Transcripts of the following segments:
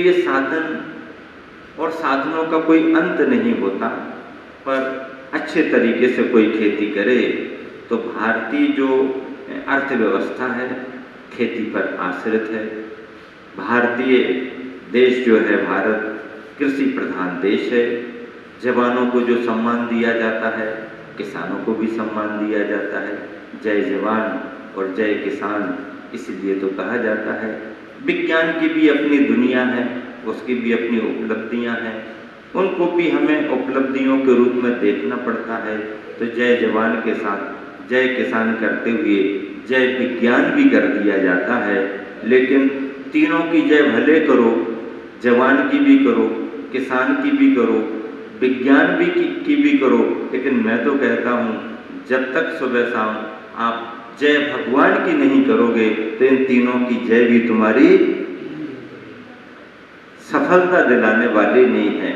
ये साधन और साधनों का कोई अंत नहीं होता, पर अच्छे तरीके से कोई खेती करे तो भारतीय जो अर्थव्यवस्था है खेती पर आश्रित है। भारतीय देश जो है भारत कृषि प्रधान देश है। जवानों को जो सम्मान दिया जाता है किसानों को भी सम्मान दिया जाता है। जय जवान और जय किसान इसलिए तो कहा जाता है। विज्ञान की भी अपनी दुनिया है, उसकी भी अपनी उपलब्धियां हैं, उनको भी हमें उपलब्धियों के रूप में देखना पड़ता है। तो जय जवान के साथ जय किसान करते हुए जय विज्ञान भी कर दिया जाता है। लेकिन तीनों की जय भले करो, जवान की भी करो, किसान की भी करो, विज्ञान की भी करो, लेकिन मैं तो कहता हूँ जब तक सुबह शाम आप जय भगवान की नहीं करोगे तो इन तीनों की जय भी तुम्हारी सफलता दिलाने वाली नहीं है।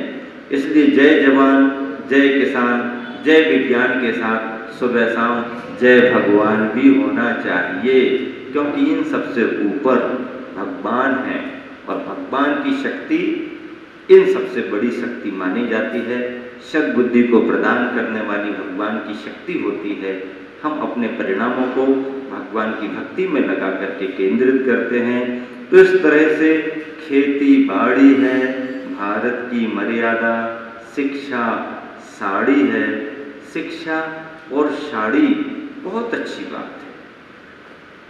इसलिए जय जवान, जय किसान, जय विज्ञान के साथ सुबह शाम जय भगवान भी होना चाहिए, क्योंकि इन सबसे ऊपर भगवान है और भगवान की शक्ति इन सबसे बड़ी शक्ति मानी जाती है। सद्बुद्धि को प्रदान करने वाली भगवान की शक्ति होती है। हम अपने परिणामों को भगवान की भक्ति में लगा करके केंद्रित करते हैं। तो इस तरह से खेती बाड़ी है भारत की मर्यादा, शिक्षा साड़ी है। शिक्षा और साड़ी बहुत अच्छी बात है।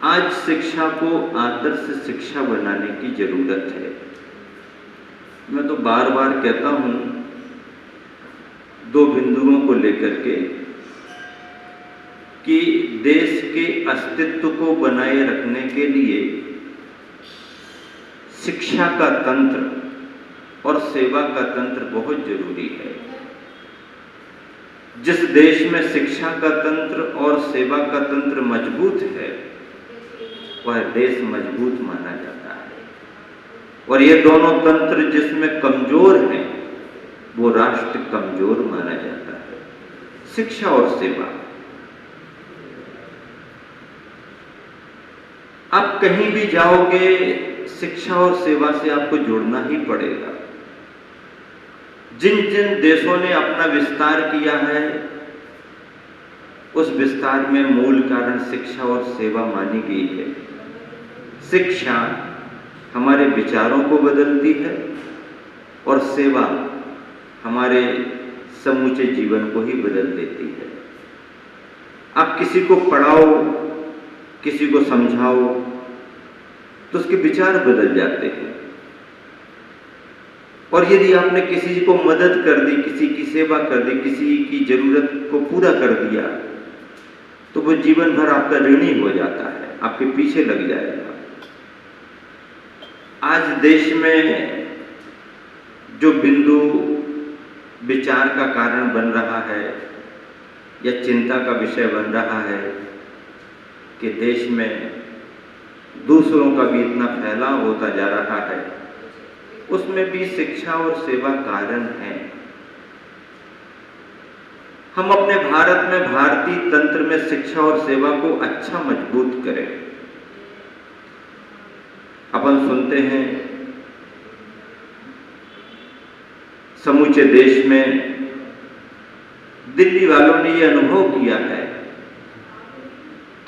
आज शिक्षा को आदर्श शिक्षा बनाने की जरूरत है। मैं तो बार बार कहता हूँ दो बिंदुओं को लेकर के कि देश के अस्तित्व को बनाए रखने के लिए शिक्षा का तंत्र और सेवा का तंत्र बहुत जरूरी है। जिस देश में शिक्षा का तंत्र और सेवा का तंत्र मजबूत है वह देश मजबूत माना जाता है, और ये दोनों तंत्र जिसमें कमजोर हैं वो राष्ट्र कमजोर माना जाता है। शिक्षा और सेवा, आप कहीं भी जाओगे शिक्षा और सेवा से आपको जुड़ना ही पड़ेगा। जिन जिन देशों ने अपना विस्तार किया है उस विस्तार में मूल कारण शिक्षा और सेवा मानी गई है। शिक्षा हमारे विचारों को बदलती है और सेवा हमारे समूचे जीवन को ही बदल देती है। आप किसी को पढ़ाओ, किसी को समझाओ तो उसके विचार बदल जाते हैं, और यदि आपने किसी को मदद कर दी, किसी की सेवा कर दी, किसी की जरूरत को पूरा कर दिया तो वो जीवन भर आपका ऋणी हो जाता है, आपके पीछे लग जाएगा। आज देश में जो बिंदु विचार का कारण बन रहा है या चिंता का विषय बन रहा है कि देश में दूसरों का भी इतना फैलाव होता जा रहा है, उसमें भी शिक्षा और सेवा कारण है। हम अपने भारत में भारतीय तंत्र में शिक्षा और सेवा को अच्छा मजबूत करें। अपन सुनते हैं समूचे देश में दिल्ली वालों ने यह अनुभव किया है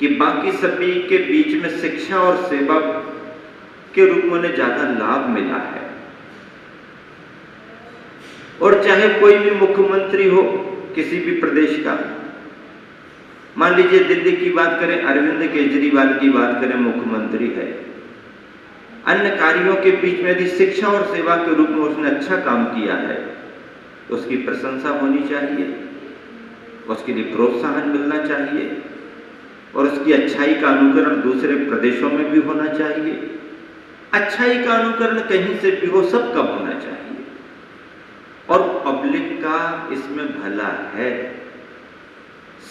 कि बाकी सभी के बीच में शिक्षा और सेवा के रूप में उन्हें ज्यादा लाभ मिला है। और चाहे कोई भी मुख्यमंत्री हो किसी भी प्रदेश का, मान लीजिए दिल्ली की बात करें, अरविंद केजरीवाल की बात करें, मुख्यमंत्री है, अन्य कार्यों के बीच में यदि शिक्षा और सेवा के रूप में उसने अच्छा काम किया है तो उसकी प्रशंसा होनी चाहिए, उसके लिए प्रोत्साहन मिलना चाहिए और उसकी अच्छाई का अनुकरण दूसरे प्रदेशों में भी होना चाहिए। अच्छाई का अनुकरण कहीं से भी हो, सबका होना चाहिए और पब्लिक का इसमें भला है।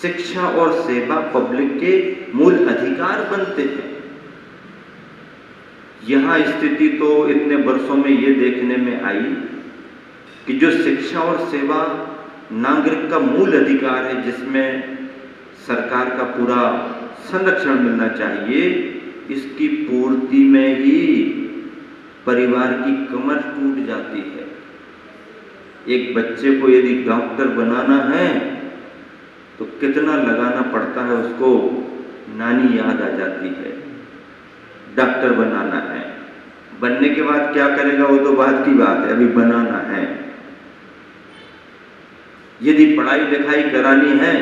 शिक्षा और सेवा पब्लिक के मूल अधिकार बनते हैं। यहां स्थिति तो इतने वर्षों में ये देखने में आई कि जो शिक्षा और सेवा नागरिक का मूल अधिकार है, जिसमें सरकार का पूरा संरक्षण मिलना चाहिए, इसकी पूर्ति में ही परिवार की कमर टूट जाती है। एक बच्चे को यदि डॉक्टर बनाना है तो कितना लगाना पड़ता है उसको, नानी याद आ जाती है। डॉक्टर बनाना है, बनने के बाद क्या करेगा वो तो बाद की बात है, अभी बनाना है। यदि पढ़ाई लिखाई करानी है,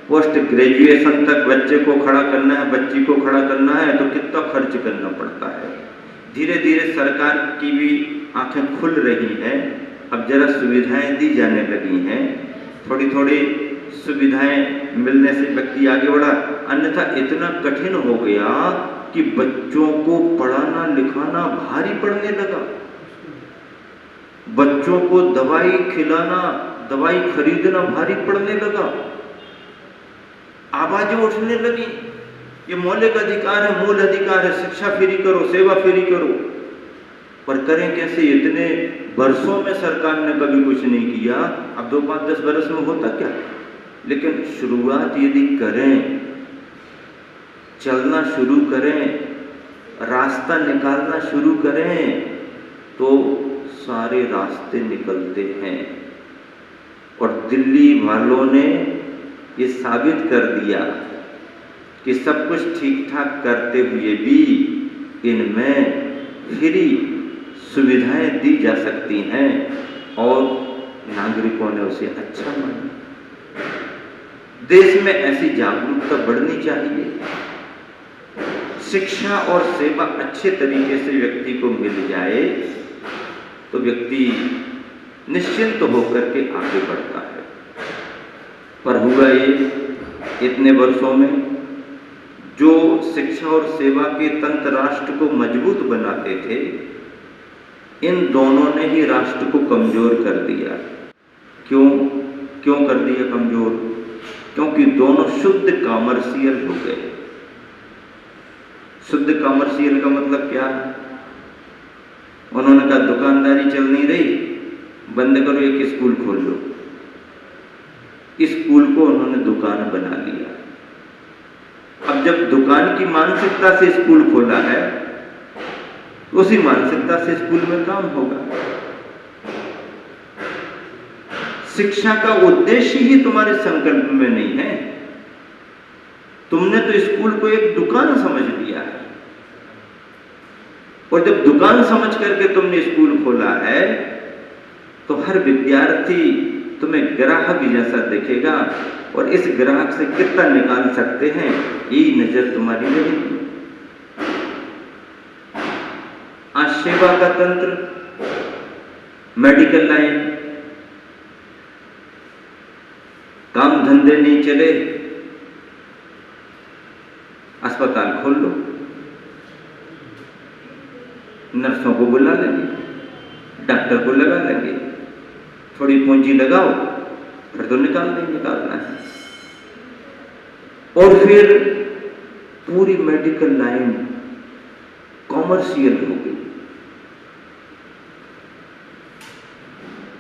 पोस्ट ग्रेजुएशन तक बच्चे को खड़ा करना है, बच्ची को खड़ा करना है, तो कितना खर्च करना पड़ता है। धीरे धीरे सरकार की भी आंखें खुल रही हैं, अब जरा सुविधाएं दी जाने लगी हैं, थोड़ी थोड़ी सुविधाएं मिलने से व्यक्ति आगे बढ़ा। अन्यथा इतना कठिन हो गया कि बच्चों को पढ़ाना लिखाना भारी पड़ने लगा। बच्चों को दवाई खिलाना, दवाई खरीदना भारी पड़ने लगा। आवाजें उठने लगी, ये मौलिक अधिकार है, मूल अधिकार है, शिक्षा फ्री करो, सेवा फ्री करो। पर करें कैसे? इतने वर्षों में सरकार ने कभी कुछ नहीं किया, अब 2, 5, 10 वर्ष में होता क्या? लेकिन शुरुआत यदि करें, चलना शुरू करें, रास्ता निकालना शुरू करें, तो सारे रास्ते निकलते हैं। और दिल्ली वालों ने ये साबित कर दिया कि सब कुछ ठीक ठाक करते हुए भी इनमें फ्री सुविधाएं दी जा सकती हैं और नागरिकों ने उसे अच्छा माना। देश में ऐसी जागरूकता बढ़नी चाहिए। शिक्षा और सेवा अच्छे तरीके से व्यक्ति को मिल जाए तो व्यक्ति निश्चिंत होकर के आगे बढ़ता है। पर हुआ ये, इतने वर्षों में जो शिक्षा और सेवा के तंत्र राष्ट्र को मजबूत बनाते थे, इन दोनों ने ही राष्ट्र को कमजोर कर दिया। क्यों कर दिया कमजोर? क्योंकि दोनों शुद्ध कॉमर्शियल हो गए। शुद्ध कॉमर्शियल का मतलब क्या है? उन्होंने कहा दुकानदारी चल नहीं रही, बंद करो, एक स्कूल खोल लो। स्कूल को उन्होंने दुकान बना लिया। अब जब दुकान की मानसिकता से स्कूल खोला है, उसी मानसिकता से स्कूल में काम होगा। शिक्षा का उद्देश्य ही तुम्हारे संकल्प में नहीं है। तुमने तो स्कूल को एक दुकान समझ लिया है, और जब दुकान समझ करके तुमने स्कूल खोला है तो हर विद्यार्थी तुम्हें ग्राहक जैसा देखेगा, और इस ग्राहक से कितना निकाल सकते हैं यही नजर तुम्हारी रहेगी। आज सेवा का तंत्र, मेडिकल लाइन, काम धंधे नहीं चले, अस्पताल खोल लो, नर्सों को बुला लेंगे, डॉक्टर को लगा लेंगे, थोड़ी पूंजी लगाओ, फिर तो निकालना है। और फिर पूरी मेडिकल लाइन कॉमर्शियल हो गई।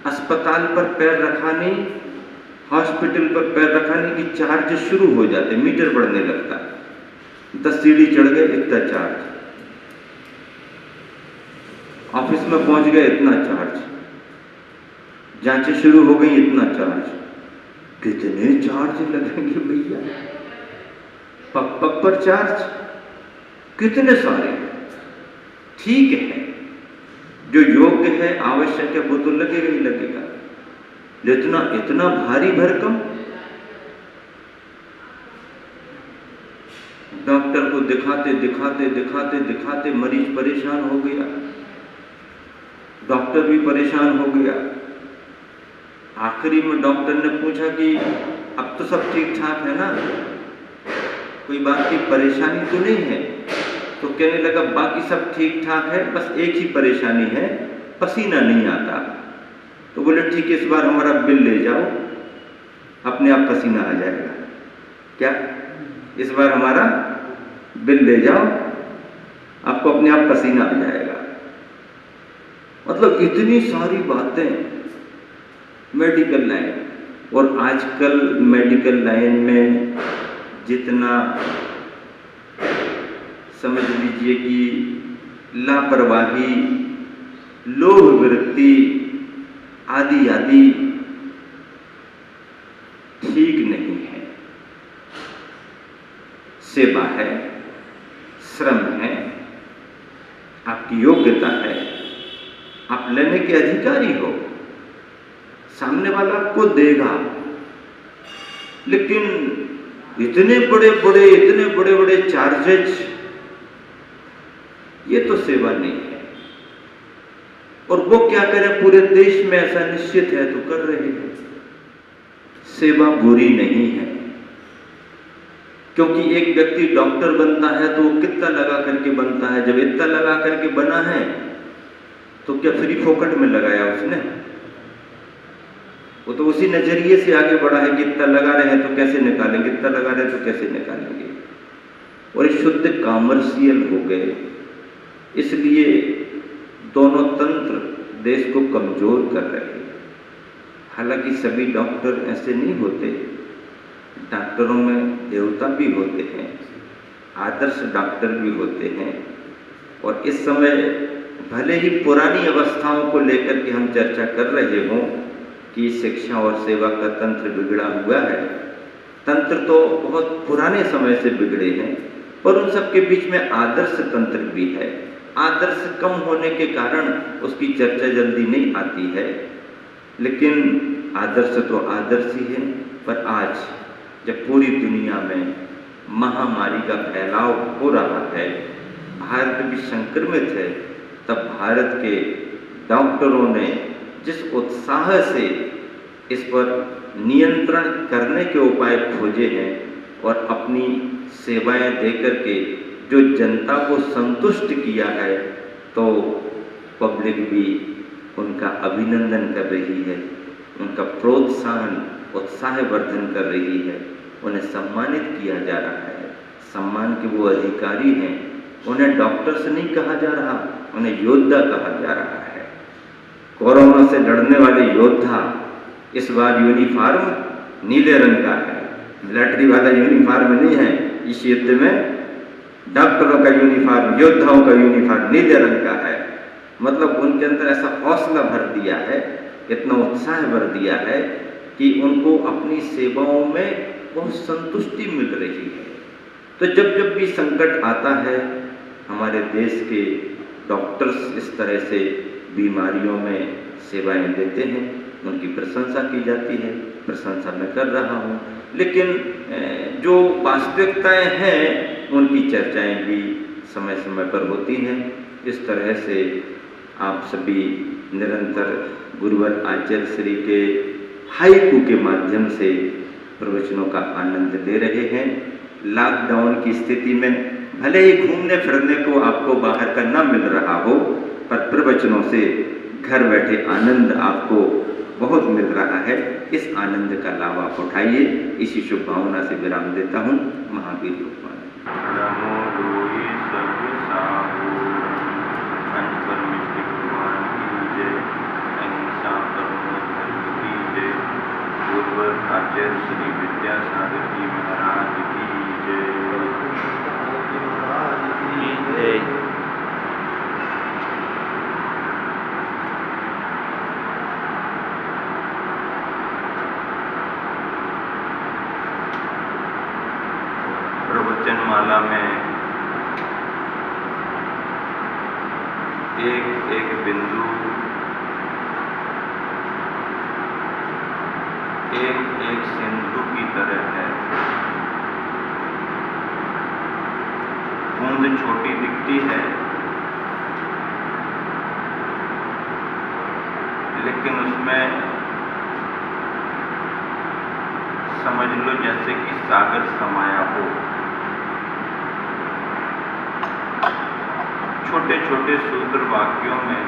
अस्पताल पर पैर रखाने, हॉस्पिटल पर पैर रखाने की चार्ज शुरू हो जाते, मीटर बढ़ने लगता। 10 सीढ़ी चढ़ गए इतना चार्ज, ऑफिस में पहुंच गए इतना चार्ज, जांचें शुरू हो गई इतना चार्ज। कितने चार्ज लगेंगे भैया? पक पर चार्ज कितने सारे। ठीक है, जो योग्य है, आवश्यक है, वो तो लगेगा ही लगेगा, लेकिन इतना भारी भरकम। डॉक्टर को दिखाते दिखाते दिखाते दिखाते मरीज परेशान हो गया, डॉक्टर भी परेशान हो गया। आखिरी में डॉक्टर ने पूछा कि अब तो सब ठीक ठाक है ना, कोई बात की परेशानी तो नहीं है? तो कहने लगा बाकी सब ठीक ठाक है, बस एक ही परेशानी है, पसीना नहीं आता। तो बोले ठीक है, इस बार हमारा बिल ले जाओ, अपने आप पसीना आ जाएगा। क्या? इस बार हमारा बिल ले जाओ, आपको अपने आप पसीना आ जाएगा। मतलब इतनी सारी बातें मेडिकल लाइन। और आजकल मेडिकल लाइन में जितना समझ लीजिए कि लापरवाही लोभ वृत्ति आदि आदि ठीक नहीं है। सेवा है, श्रम है, आपकी योग्यता है, आप लेने के अधिकारी हो, सामने वाला आपको देगा। लेकिन इतने बड़े बड़े चार्जेस, ये तो सेवा नहीं है। और वो क्या करें, पूरे देश में ऐसा निश्चित है तो कर रहे हैं। सेवा बुरी नहीं है, क्योंकि एक व्यक्ति डॉक्टर बनता है तो वो कितना लगा करके बनता है। जब इतना लगा करके बना है तो क्या फ्री फोकट में लगाया उसने? वो तो उसी नजरिए से आगे बढ़ा है कि इतना लगा रहे हैं तो कैसे निकालेंगे, इतना लगा रहे हैं तो कैसे निकालेंगे। और ये शुद्ध कॉमर्शियल हो गए। इसलिए दोनों तंत्र देश को कमजोर कर रहे हैं। हालांकि सभी डॉक्टर ऐसे नहीं होते, डॉक्टरों में देवता भी होते हैं, आदर्श डॉक्टर भी होते हैं। और इस समय भले ही पुरानी अवस्थाओं को लेकर के हम चर्चा कर रहे हों कि शिक्षा और सेवा का तंत्र बिगड़ा हुआ है, तंत्र तो बहुत पुराने समय से बिगड़े हैं, पर उन सबके बीच में आदर्श तंत्र भी है। आदर्श कम होने के कारण उसकी चर्चा जल्दी नहीं आती है, लेकिन आदर्श तो आदर्श ही है। पर आज जब पूरी दुनिया में महामारी का फैलाव हो रहा है, भारत भी संक्रमित है, तब भारत के डॉक्टरों ने जिस उत्साह से इस पर नियंत्रण करने के उपाय खोजे हैं और अपनी सेवाएं देकर के जो जनता को संतुष्ट किया है, तो पब्लिक भी उनका अभिनंदन कर रही है, उनका प्रोत्साहन उत्साहवर्धन कर रही है, उन्हें सम्मानित किया जा रहा है। सम्मान के वो अधिकारी हैं, उन्हें डॉक्टर्स नहीं कहा जा रहा, उन्हें योद्धा कहा जा रहा है। कोरोना से लड़ने वाले योद्धा इस बार यूनिफॉर्म नीले रंग का है, मिलिट्री वाला यूनिफॉर्म नहीं है। इस युद्ध में डॉक्टरों का यूनिफॉर्म, योद्धाओं का यूनिफॉर्म नीले रंग का है। मतलब उनके अंदर ऐसा हौसला भर दिया है, इतना उत्साह भर दिया है कि उनको अपनी सेवाओं में बहुत संतुष्टि मिल रही है। तो जब जब भी संकट आता है, हमारे देश के डॉक्टर्स इस तरह से बीमारियों में सेवाएं देते हैं, उनकी प्रशंसा की जाती है, प्रशंसा मैं कर रहा हूँ। लेकिन जो वास्तविकताएं हैं उनकी चर्चाएं भी समय समय पर होती हैं। इस तरह से आप सभी निरंतर गुरुवर आचार्य श्री के हाइकू के माध्यम से प्रवचनों का आनंद ले रहे हैं। लॉकडाउन की स्थिति में भले ही घूमने फिरने को आपको बाहर का न मिल रहा हो, पर प्रवचनों से घर बैठे आनंद आपको बहुत मिल रहा है। इस आनंद का लाभ आप उठाइए। इसी शुभ भावना से विराम देता हूँ। महावीर लोकपाल। नमो लोई सर्व साहू, पंच परमेश्वर भगवान की जय, अहिंसा परमो धर्म की जय, गुरुवर आचार्य श्री विद्यासागर जी महाराज की जय। प्रवचनमाला में एक एक बिंदु, एक एक सिंधु की तरह है। बूंद छोटी दिखती है, लेकिन उसमें समझ लो जैसे कि सागर समाया हो। छोटे छोटे सूत्र वाक्यों में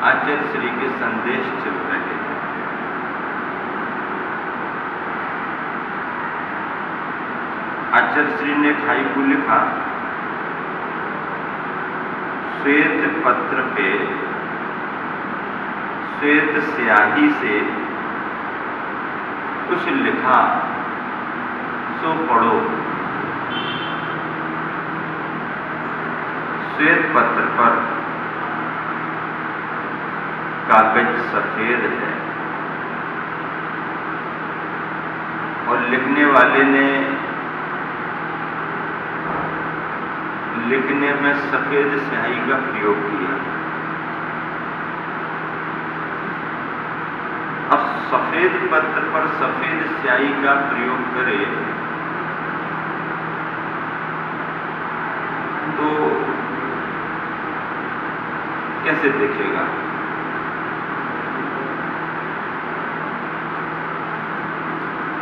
आचार्य श्री के संदेश चल रहे हैं। आचार्य श्री ने हाइकू लिखा, श्वेत पत्र पे श्वेत स्याही से कुछ लिखा सो पढ़ो। श्वेत पत्र पर कागज सफेद है और लिखने वाले ने लिखने में सफेद स्याही का प्रयोग किया। अब सफेद पत्र पर सफेद स्याही का प्रयोग करे तो कैसे दिखेगा?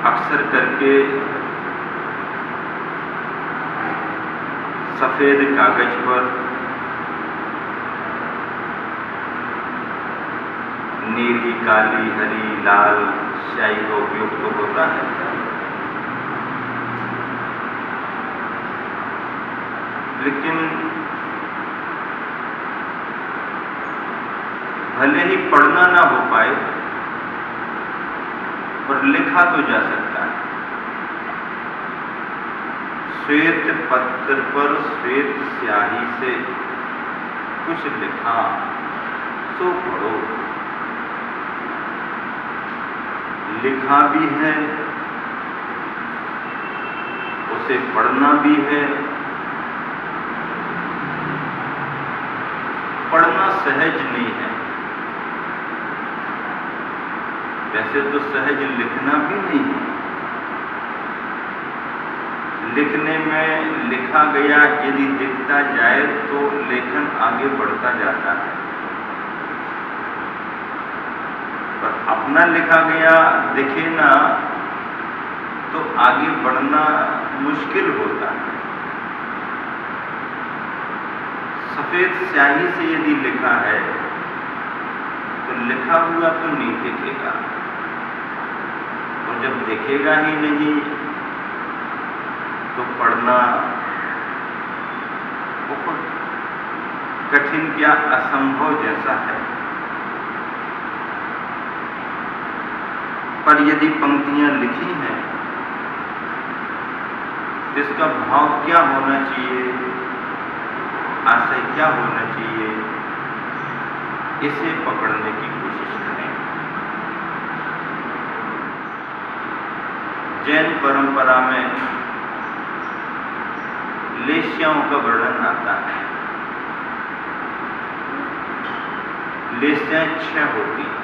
अक्सर करके सफेद कागज पर नीली, काली, हरी, लाल स्याही का उपयोग तो होता है, लेकिन भले ही पढ़ना ना हो पाए पर लिखा तो जा सकता है। श्वेत पत्र पर श्वेत स्याही से कुछ लिखा सो पढ़ो। लिखा भी है, उसे पढ़ना भी है। पढ़ना सहज नहीं है, वैसे तो सहज लिखना भी नहीं है। लिखने में लिखा गया यदि दिखता जाए तो लेखन आगे बढ़ता जाता है, पर अपना लिखा गया दिखे ना तो आगे बढ़ना मुश्किल होता है। सफेद स्याही से यदि लिखा है तो लिखा हुआ तो नहीं दिखेगा, और जब दिखेगा ही नहीं तो पढ़ना बहुत कठिन, क्या असंभव जैसा है। पर यदि पंक्तियां लिखी हैं तो इसका भाव क्या होना चाहिए, आशय क्या होना चाहिए, इसे पकड़ने की कोशिश करें। जैन परंपरा में लेस्याओं का वर्णन आता है। लेस्याएं 6 होती हैं।